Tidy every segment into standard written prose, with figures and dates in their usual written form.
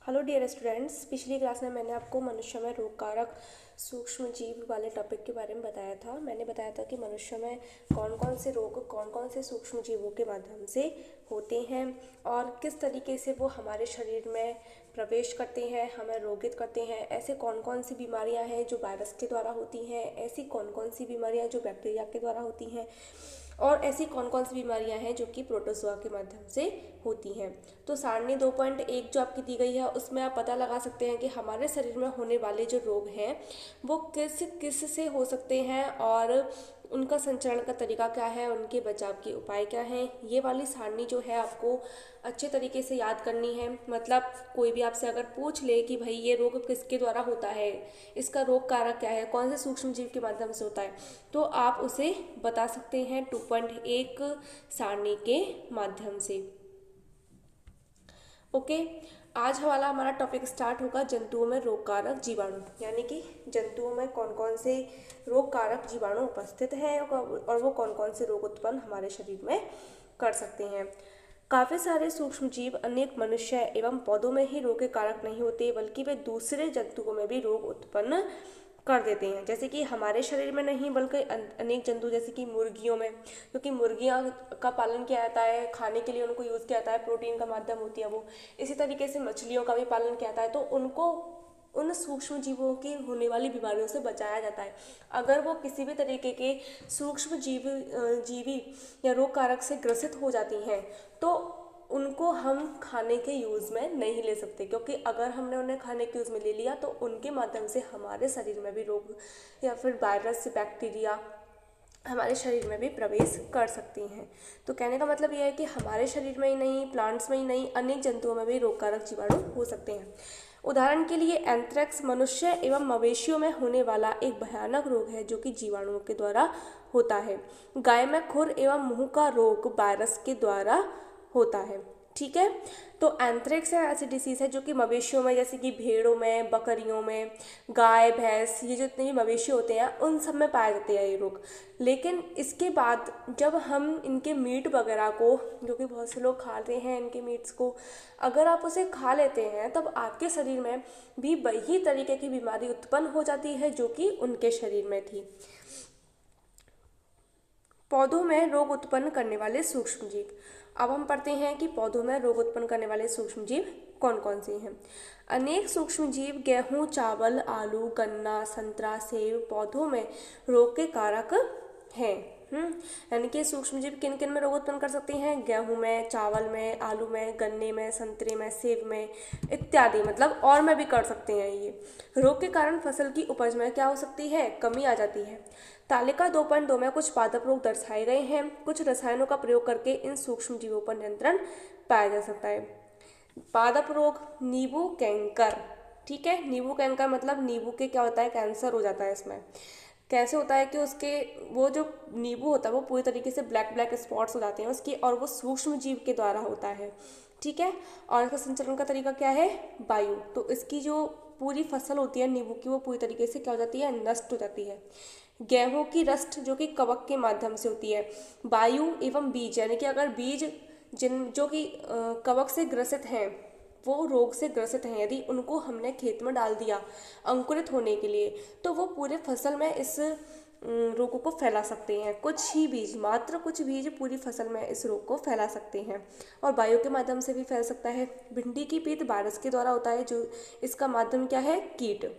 Hello dear students, पिछली class में मैंने आपको मनुष्य में रोगकारक सूक्ष्म जीव वाले टॉपिक के बारे में बताया था। मैंने बताया था कि मनुष्य में कौन कौन से रोग कौन कौन से सूक्ष्म जीवों के माध्यम से होते हैं और किस तरीके से वो हमारे शरीर में प्रवेश करते हैं, हमें रोगित करते हैं। ऐसे कौन कौन सी बीमारियां हैं जो वायरस के द्वारा होती हैं, ऐसी कौन कौन सी बीमारियां जो बैक्टीरिया के द्वारा होती हैं और ऐसी कौन कौन सी बीमारियां हैं जो कि प्रोटोजोआ के माध्यम से होती हैं। तो सारणी 2.1 जो आपकी दी गई है उसमें आप पता लगा सकते हैं कि हमारे शरीर में होने वाले जो रोग हैं वो किस किस से हो सकते हैं और उनका संचरण का तरीका क्या है, उनके बचाव के उपाय क्या हैं। ये वाली सारणी जो है आपको अच्छे तरीके से याद करनी है। मतलब कोई भी आपसे अगर पूछ ले कि भाई ये रोग किसके द्वारा होता है, इसका रोग कारक क्या है, कौन से सूक्ष्म जीव के माध्यम से होता है, तो आप उसे बता सकते हैं 2.1 सारणी के माध्यम से। ओके, आज वाला हमारा टॉपिक स्टार्ट होगा जंतुओं में रोगकारक जीवाणु, यानी कि जंतुओं में कौन कौन से रोगकारक जीवाणु उपस्थित हैं और वो कौन कौन से रोग उत्पन्न हमारे शरीर में कर सकते हैं। काफ़ी सारे सूक्ष्म जीव अनेक मनुष्य एवं पौधों में ही रोग के कारक नहीं होते, बल्कि वे दूसरे जंतुओं में भी रोग उत्पन्न कर देते हैं। जैसे कि हमारे शरीर में नहीं बल्कि अनेक जंतु, जैसे कि मुर्गियों में, क्योंकि मुर्गियां का पालन किया जाता है, खाने के लिए उनको यूज़ किया जाता है, प्रोटीन का माध्यम होती है वो। इसी तरीके से मछलियों का भी पालन किया जाता है, तो उनको उन सूक्ष्म जीवों की होने वाली बीमारियों से बचाया जाता है। अगर वो किसी भी तरीके के सूक्ष्म जीवी या रोग कारक से ग्रसित हो जाती हैं तो उनको हम खाने के यूज़ में नहीं ले सकते, क्योंकि अगर हमने उन्हें खाने के यूज़ में ले लिया तो उनके माध्यम से हमारे शरीर में भी रोग या फिर वायरस बैक्टीरिया हमारे शरीर में भी प्रवेश कर सकती हैं। तो कहने का मतलब यह है कि हमारे शरीर में ही नहीं, प्लांट्स में ही नहीं, अनेक जंतुओं में भी रोगकारक जीवाणु हो सकते हैं। उदाहरण के लिए एंथ्रेक्स मनुष्य एवं मवेशियों में होने वाला एक भयानक रोग है जो कि जीवाणुओं के द्वारा होता है। गाय में खुर एवं मुंह का रोग वायरस के द्वारा होता है। ठीक है, तो एंथ्रेक्स है ऐसी डिसीज है जो कि मवेशियों में, जैसे कि भेड़ों में, बकरियों में, गाय भैंस, ये जितने भी मवेशी होते हैं उन सब में पाया जाते हैं ये रोग। लेकिन इसके बाद जब हम इनके मीट वगैरह को, जो कि बहुत से लोग खाते हैं इनके मीट्स को, अगर आप उसे खा लेते हैं तब आपके शरीर में भी वही तरीके की बीमारी उत्पन्न हो जाती है जो कि उनके शरीर में थी। पौधों में रोग उत्पन्न करने वाले सूक्ष्म जीव। अब हम पढ़ते हैं कि पौधों में रोग उत्पन्न करने वाले सूक्ष्म जीव कौन कौन से हैं। अनेक सूक्ष्म जीव गेहूं, चावल, आलू, गन्ना, संतरा, सेब पौधों में रोग के कारक हैं। यानी कि सूक्ष्म जीव किन किन में रोग उत्पन्न कर सकते हैं? गेहूं में, चावल में, आलू में, गन्ने में, संतरे में, सेब में इत्यादि, मतलब और में भी कर सकते हैं। ये रोग के कारण फसल की उपज में क्या हो सकती है? कमी आ जाती है। तालिका 2.2 में कुछ पादप रोग दर्शाए गए हैं। कुछ रसायनों का प्रयोग करके इन सूक्ष्म जीवों पर नियंत्रण पाया जा सकता है। पादप रोग, नींबू कैंकर। ठीक है, नींबू कैंकर मतलब नींबू के क्या होता है, कैंसर हो जाता है इसमें। कैसे होता है कि उसके वो जो नींबू होता है वो पूरी तरीके से ब्लैक ब्लैक स्पॉट्स हो जाते हैं उसकी, और वो सूक्ष्म जीव के द्वारा होता है। ठीक है, और इसका संचरण का तरीका क्या है? वायु। तो इसकी जो पूरी फसल होती है नींबू की वो पूरी तरीके से क्या हो जाती है? नष्ट हो जाती है। गेहूं की रस्ट जो कि कवक के माध्यम से होती है। वायु एवं बीज, यानी कि अगर बीज जो कि कवक से ग्रसित हैं, वो रोग से ग्रसित हैं, यदि उनको हमने खेत में डाल दिया अंकुरित होने के लिए तो वो पूरे फसल में इस रोगों को फैला सकते हैं। कुछ ही बीज, मात्र कुछ बीज पूरी फसल में इस रोग को फैला सकते हैं, और वायु के माध्यम से भी फैल सकता है। भिंडी की पीत वायरस के द्वारा होता है, जो इसका माध्यम क्या है? कीट।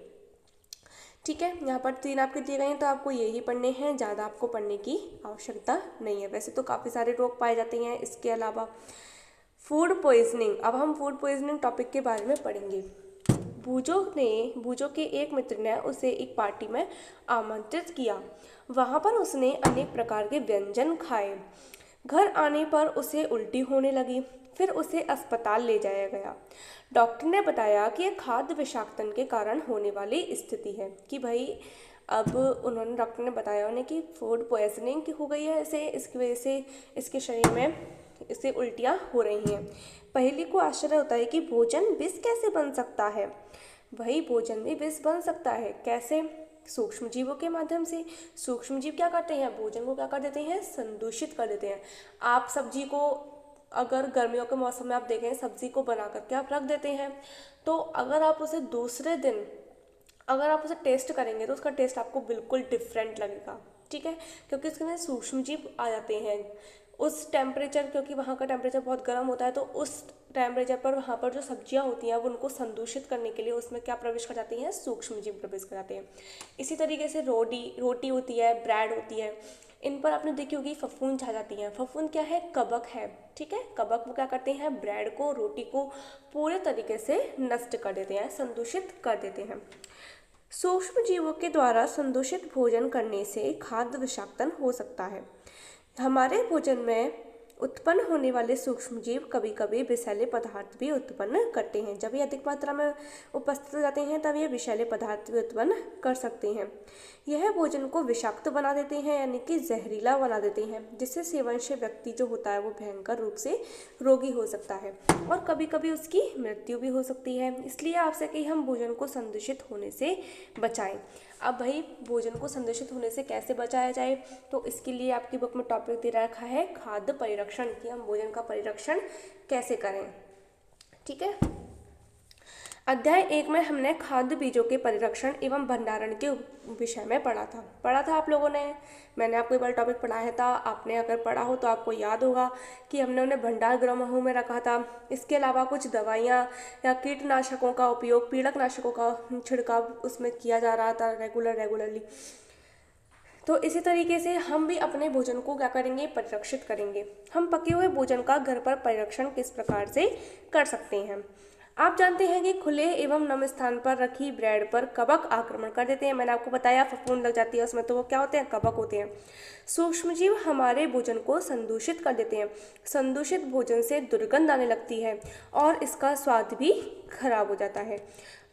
ठीक है, यहाँ पर 3 आपके दिए गए हैं तो आपको यही पढ़ने हैं, ज़्यादा आपको पढ़ने की आवश्यकता नहीं है। वैसे तो काफ़ी सारे रोग पाए जाते हैं इसके अलावा। फूड पॉइजनिंग, अब हम फूड पॉइजनिंग टॉपिक के बारे में पढ़ेंगे। बूजो के एक मित्र ने उसे एक पार्टी में आमंत्रित किया। वहाँ पर उसने अनेक प्रकार के व्यंजन खाए। घर आने पर उसे उल्टी होने लगी। फिर उसे अस्पताल ले जाया गया। डॉक्टर ने बताया कि यह खाद्य विषाक्तन के कारण होने वाली स्थिति है। कि भाई अब उन्होंने, डॉक्टर ने बताया उन्हें कि फूड पॉइजनिंग हो गई है इसे, इसकी वजह से इसके शरीर में इससे उल्टियाँ हो रही हैं। पहली को आश्चर्य होता है कि भोजन विष कैसे बन सकता है। वही भोजन भी विष बन सकता है, कैसे? सूक्ष्म जीवों के माध्यम से। सूक्ष्म जीव क्या करते हैं? भोजन को क्या कर देते हैं? संदूषित कर देते हैं। आप सब्जी को अगर गर्मियों के मौसम में आप देखें सब्जी को बना करके आप रख देते हैं, तो अगर आप उसे दूसरे दिन अगर आप उसे टेस्ट करेंगे तो उसका टेस्ट आपको बिल्कुल डिफरेंट लगेगा, ठीक है, क्योंकि उसके अंदर सूक्ष्म जीव आ जाते हैं। उस टेम्परेचर, क्योंकि वहाँ का टेम्परेचर बहुत गर्म होता है, तो उस टेम्परेचर पर वहाँ पर जो सब्जियाँ होती हैं वो उनको संदूषित करने के लिए उसमें क्या प्रवेश कर जाती हैं, सूक्ष्म जीव प्रवेश कर जाते हैं। इसी तरीके से रोटी होती है, ब्रेड होती है, इन पर आपने देखी होगी फफूंद छा जाती हैं। फफूंद क्या है, कवक है, ठीक है। कवक वो क्या करते हैं, ब्रेड को, रोटी को पूरे तरीके से नष्ट कर देते हैं, संदूषित कर देते हैं। सूक्ष्म जीवों के द्वारा संदूषित भोजन करने से खाद्य विषाक्तन हो सकता है। हमारे भोजन में उत्पन्न होने वाले सूक्ष्म जीव कभी कभी विषैले पदार्थ भी उत्पन्न करते हैं। जब ये अधिक मात्रा में उपस्थित हो जाते हैं तब ये विषैले पदार्थ भी उत्पन्न कर सकते हैं। यह भोजन को विषाक्त बना देते हैं, यानी कि जहरीला बना देते हैं, जिससे सेवन से व्यक्ति जो होता है वो भयंकर रूप से रोगी हो सकता है और कभी कभी उसकी मृत्यु भी हो सकती है। इसलिए आपसे कि हम भोजन को संदूषित होने से बचाएं। अब भाई भोजन को संदूषित होने से कैसे बचाया जाए, तो इसके लिए आपकी बुक में टॉपिक दे रखा है खाद्य परिरक्षण, कि हम भोजन का परिरक्षण कैसे करें, ठीक है। अध्याय 1 में हमने खाद्य बीजों के परिरक्षण एवं भंडारण के विषय में पढ़ा था आप लोगों ने। मैंने आपको एक बार टॉपिक पढ़ाया था, आपने अगर पढ़ा हो तो आपको याद होगा कि हमने उन्हें भंडार गृहों में रखा था। इसके अलावा कुछ दवाइयाँ या कीटनाशकों का उपयोग, पीड़कनाशकों का छिड़काव उसमें किया जा रहा था रेगुलरली। तो इसी तरीके से हम भी अपने भोजन को क्या करेंगे, परिरक्षित करेंगे। हम पके हुए भोजन का घर पर परिरक्षण किस प्रकार से कर सकते हैं। आप जानते हैं कि खुले एवं नम स्थान पर रखी ब्रेड पर कवक आक्रमण कर देते हैं। मैंने आपको बताया फफूंद लग जाती है उसमें, तो वो क्या होते हैं, कवक होते हैं। सूक्ष्मजीव हमारे भोजन को संदूषित कर देते हैं। संदूषित भोजन से दुर्गंध आने लगती है और इसका स्वाद भी खराब हो जाता है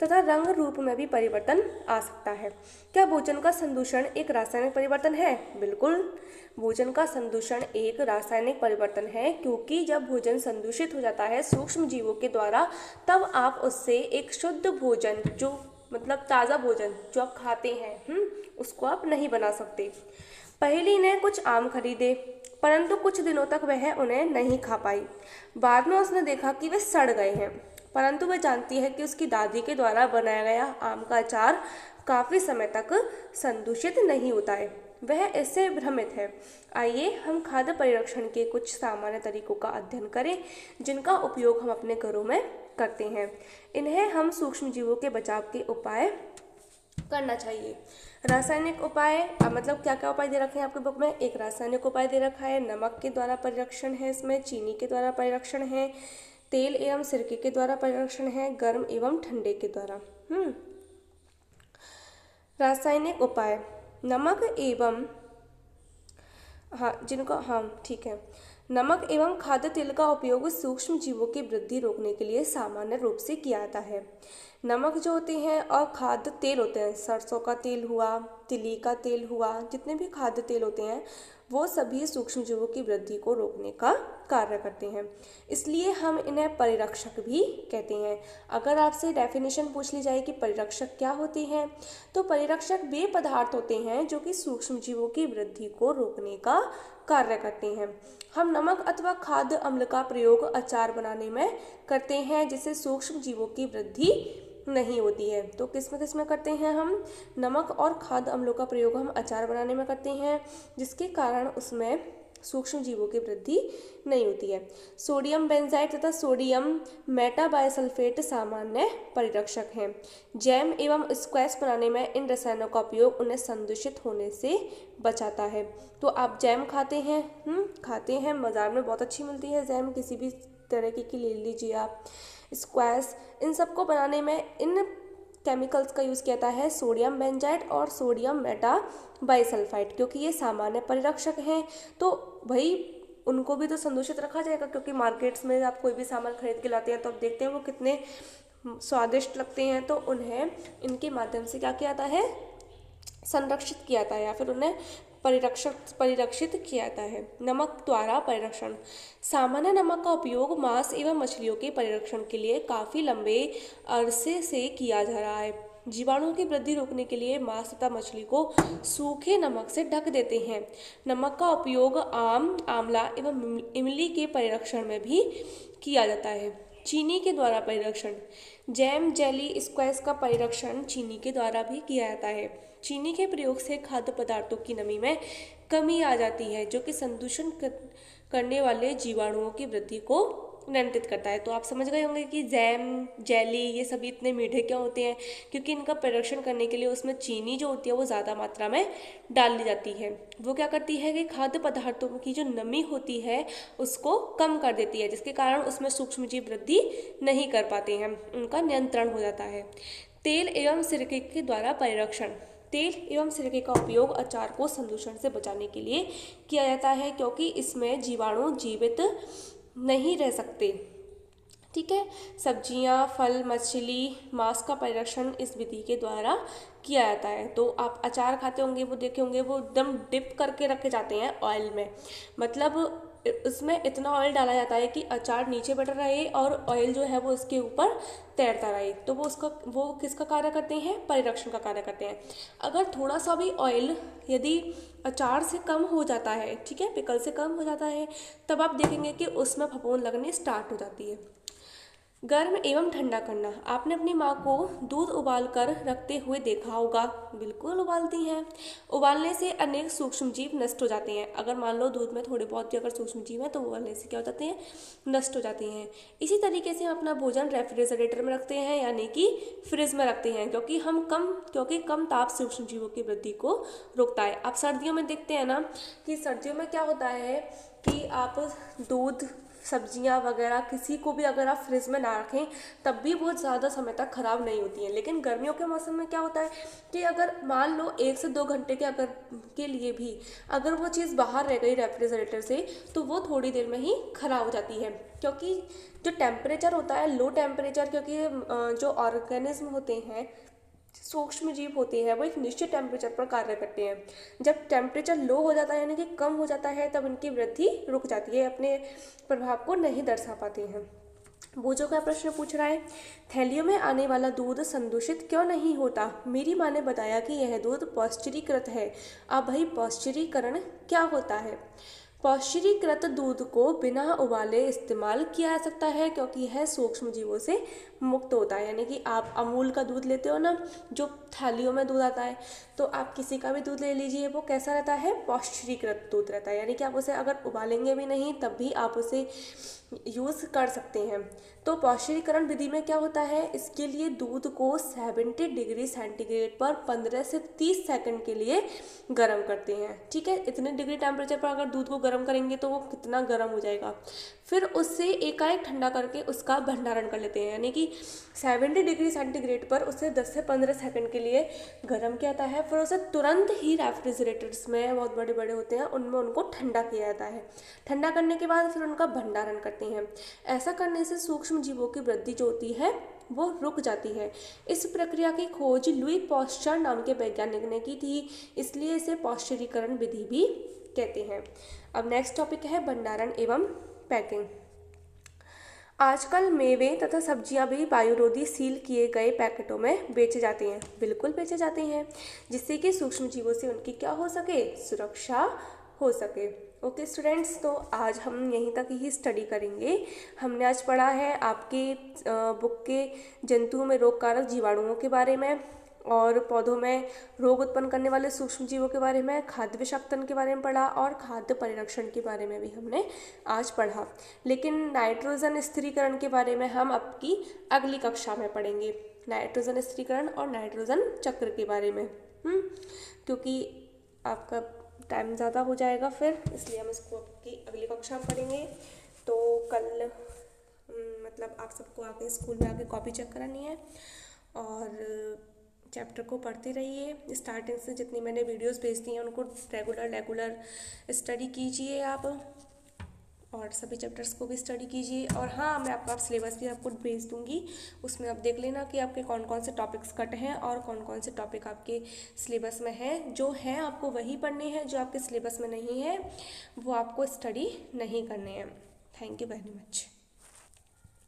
तथा रंग रूप में भी परिवर्तन आ सकता है। क्या भोजन का संदूषण एक रासायनिक परिवर्तन है? बिल्कुल, भोजन का संदूषण एक रासायनिक परिवर्तन है, क्योंकि जब भोजन संदूषित हो जाता है सूक्ष्म जीवों के द्वारा, तब आप उससे एक शुद्ध भोजन, जो मतलब ताज़ा भोजन जो आप खाते हैं, उसको आप नहीं बना सकते। पहली ने कुछ आम खरीदे, परंतु कुछ दिनों तक वह उन्हें नहीं खा पाई। बाद में उसने देखा कि वे सड़ गए हैं, परंतु वह जानती है कि उसकी दादी के द्वारा बनाया गया आम का अचार काफ़ी समय तक संदूषित नहीं होता है। वह इससे भ्रमित है। आइए हम खाद्य परिरक्षण के कुछ सामान्य तरीकों का अध्ययन करें, जिनका उपयोग हम अपने घरों में करते हैं। इन्हें हम सूक्ष्म जीवों के बचाव के उपाय करना चाहिए। रासायनिक उपाय, मतलब क्या क्या उपाय दे रखे हैं आपके बुक में। एक रासायनिक उपाय दे रखा है, नमक के द्वारा परिरक्षण है, इसमें चीनी के द्वारा परिरक्षण है, तेल एवं सिरके के द्वारा परिरक्षण है, गर्म एवं ठंडे के द्वारा। रासायनिक उपाय, नमक एवं ठीक है। नमक एवं खाद्य तेल का उपयोग सूक्ष्म जीवों की वृद्धि रोकने के लिए सामान्य रूप से किया जाता है। नमक जो होते हैं और खाद्य तेल होते हैं, सरसों का तेल हुआ, तिली का तेल हुआ, जितने भी खाद्य तेल होते हैं वो सभी सूक्ष्म जीवों की वृद्धि को रोकने का कार्य करते हैं, इसलिए हम इन्हें परिरक्षक भी कहते हैं। अगर आपसे डेफिनेशन पूछ ली जाए कि परिरक्षक क्या होते हैं, तो परिरक्षक वे पदार्थ होते हैं जो कि सूक्ष्म जीवों की वृद्धि को रोकने का कार्य करते हैं। हम नमक अथवा खाद्य अम्ल का प्रयोग अचार बनाने में करते हैं, जिससे सूक्ष्म जीवों की वृद्धि नहीं होती है। तो किस में करते हैं हम, नमक और खाद्य अम्लों का प्रयोग हम अचार बनाने में करते हैं, जिसके कारण उसमें सूक्ष्म जीवों की वृद्धि नहीं होती है। सोडियम बेंजाइट तथा सोडियम मेटाबाइसल्फेट सामान्य परिरक्षक हैं। जैम एवं स्क्वैश बनाने में इन रसायनों का उपयोग उन्हें संदूषित होने से बचाता है। तो आप जैम खाते हैं, बाजार में बहुत अच्छी मिलती है जैम, किसी भी तरह की ले लीजिए आप। स्क्वैश, इन सबको बनाने में इन केमिकल्स का यूज़ किया जाता है, सोडियम बेंजाइट और सोडियम मेटाबाइसल्फाइड, क्योंकि ये सामान्य परिरक्षक हैं। तो भाई उनको भी तो संदूषित रखा जाएगा, क्योंकि मार्केट्स में आप कोई भी सामान खरीद के लाते हैं तो आप देखते हैं वो कितने स्वादिष्ट लगते हैं, तो उन्हें इनके माध्यम से क्या किया जाता है, संरक्षित किया जाता है, या फिर उन्हें परिरक्षित किया जाता है। नमक द्वारा परिरक्षण, सामान्य नमक का उपयोग मांस एवं मछलियों के परिरक्षण के लिए काफ़ी लंबे अरसे से किया जा रहा है। जीवाणुओं की वृद्धि रोकने के लिए मांस तथा मछली को सूखे नमक से ढक देते हैं। नमक का उपयोग आम, आंवला एवं इमली के परिरक्षण में भी किया जाता है। चीनी के द्वारा परिरक्षण, जैम, जेली, स्क्वैश का परिरक्षण चीनी के द्वारा भी किया जाता है। चीनी के प्रयोग से खाद्य पदार्थों की नमी में कमी आ जाती है, जो कि संदूषण करने वाले जीवाणुओं की वृद्धि को नियंत्रित करता है। तो आप समझ गए होंगे कि जैम, जेली ये सभी इतने मीठे क्यों होते हैं, क्योंकि इनका परिरक्षण करने के लिए उसमें चीनी जो होती है वो ज़्यादा मात्रा में डाल दी जाती है। वो क्या करती है कि खाद्य पदार्थों की जो नमी होती है उसको कम कर देती है, जिसके कारण उसमें सूक्ष्मजीव वृद्धि नहीं कर पाते हैं, उनका नियंत्रण हो जाता है। तेल एवं सिरके के द्वारा परिरक्षण, तेल एवं सिरके का उपयोग अचार को संदूषण से बचाने के लिए किया जाता है, क्योंकि इसमें जीवाणु जीवित नहीं रह सकते। ठीक है। सब्जियां, फल, मछली, मांस का परिरक्षण इस विधि के द्वारा किया जाता है। तो आप अचार खाते होंगे, वो देखे होंगे, वो एकदम डिप करके रखे जाते हैं ऑयल में, मतलब उसमें इतना ऑयल डाला जाता है कि अचार नीचे बैठ रहे और ऑयल जो है वो उसके ऊपर तैरता रहे। तो वो किसका कार्य करते हैं, परिरक्षण का कार्य करते हैं। अगर थोड़ा सा भी ऑयल यदि अचार से कम हो जाता है, ठीक है, पिकल से कम हो जाता है, तब आप देखेंगे कि उसमें फफूंद लगनी स्टार्ट हो जाती है। गर्म एवं ठंडा करना, आपने अपनी माँ को दूध उबाल कर रखते हुए देखा होगा, बिल्कुल उबालती हैं। उबालने से अनेक सूक्ष्मजीव नष्ट हो जाते हैं। अगर मान लो दूध में थोड़े बहुत भी अगर सूक्ष्मजीव हैं तो उबालने से क्या हो जाते हैं, नष्ट हो जाते हैं। इसी तरीके से हम अपना भोजन रेफ्रिजरेटर में रखते हैं, यानी कि फ्रिज में रखते हैं, क्योंकि कम ताप सूक्ष्मजीवों की वृद्धि को रोकता है। आप सर्दियों में देखते हैं ना कि सर्दियों में क्या होता है कि आप दूध, सब्जियां वगैरह किसी को भी अगर आप फ्रिज में ना रखें तब भी बहुत ज़्यादा समय तक ख़राब नहीं होती हैं। लेकिन गर्मियों के मौसम में क्या होता है कि अगर मान लो 1 से 2 घंटे के लिए भी अगर वो चीज़ बाहर रह गई रेफ्रिजरेटर से तो वो थोड़ी देर में ही ख़राब हो जाती है, क्योंकि जो टेम्परेचर होता है लो टेम्परेचर, क्योंकि जो ऑर्गेनिज्म होते हैं, सूक्ष्म जीव होते हैं, वो एक निश्चित टेम्परेचर पर कार्य करते हैं। जब टेम्परेचर लो हो जाता है यानी कि कम हो जाता है तब इनकी वृद्धि रुक जाती है, अपने प्रभाव को नहीं दर्शा पाते हैं। वो जो क्या प्रश्न पूछ रहा है, थैलियों में आने वाला दूध संदूषित क्यों नहीं होता? मेरी माँ ने बताया कि यह दूध पौष्टिरीकृत है। अब भाई पौष्टिरीकरण क्या होता है? पौष्टिरीकृत दूध को बिना उबाले इस्तेमाल किया जा सकता है, क्योंकि यह सूक्ष्म जीवों से मुक्त होता है। यानी कि आप अमूल का दूध लेते हो ना, जो थालियों में दूध आता है, तो आप किसी का भी दूध ले लीजिए, वो कैसा रहता है, पौष्टिरीकृत दूध रहता है। यानी कि आप उसे अगर उबालेंगे भी नहीं तब भी आप उसे यूज़ कर सकते हैं। तो पौष्टिरीकरण विधि में क्या होता है, इसके लिए दूध को 70 डिग्री सेंटीग्रेड पर 15 से 30 सेकंड के लिए गर्म करते हैं। ठीक है, इतने डिग्री टेम्परेचर पर अगर दूध को गर्म करेंगे तो वो कितना गर्म हो जाएगा। फिर उससे एकाएक ठंडा करके उसका भंडारण कर लेते हैं, यानी कि 70 डिग्री सेंटीग्रेड पर उसे 10 से 15 सेकंड के लिए गर्म किया जाता है। फिर उसे तुरंत ही रेफ्रिजरेटर्स में, बहुत बड़े बड़े होते हैं उनमें, उनको ठंडा किया जाता है। ठंडा करने के बाद फिर उनका भंडारण करते हैं। ऐसा करने से सूक्ष्म जीवों की वृद्धि जो होती है वो रुक जाती है। इस प्रक्रिया की खोज लुई पॉस्चर नाम के वैज्ञानिक ने की थी, इसलिए इसे पौष्टिरीकरण विधि भी कहते हैं। अब नेक्स्ट टॉपिक है भंडारण एवं पैकिंग। आजकल मेवे तथा सब्जियां भी वायुरोधी सील किए गए पैकेटों में बेचे जाते हैं, बिल्कुल बेचे जाते हैं, जिससे कि सूक्ष्म जीवों से उनकी क्या हो सके, सुरक्षा हो सके। ओके स्टूडेंट्स, तो आज हम यहीं तक ही स्टडी करेंगे। हमने आज पढ़ा है आपके बुक के जंतुओं में रोगकारक जीवाणुओं के बारे में, और पौधों में रोग उत्पन्न करने वाले सूक्ष्म जीवों के बारे में, खाद्य विषाक्तन के बारे में पढ़ा, और खाद्य परिरक्षण के बारे में भी हमने आज पढ़ा। लेकिन नाइट्रोजन स्थिरीकरण के बारे में हम आपकी अगली कक्षा में पढ़ेंगे, नाइट्रोजन स्थिरीकरण और नाइट्रोजन चक्र के बारे में, क्योंकि आपका टाइम ज़्यादा हो जाएगा फिर, इसलिए हम इसको आपकी अगली कक्षा में पढ़ेंगे। तो कल मतलब आप सबको आके स्कूल में आके कॉपी चेक करानी है और चैप्टर को पढ़ते रहिए। स्टार्टिंग से जितनी मैंने वीडियोस भेजती हैं उनको रेगुलर स्टडी कीजिए आप, और सभी चैप्टर्स को भी स्टडी कीजिए। और हाँ, मैं आपका सिलेबस भी आपको भेज दूँगी, उसमें आप देख लेना कि आपके कौन कौन से टॉपिक्स कट हैं और कौन कौन से टॉपिक आपके सिलेबस में हैं। जो हैं आपको वही पढ़ने हैं, जो आपके सिलेबस में नहीं है वो आपको स्टडी नहीं करने हैं। Thank you very much.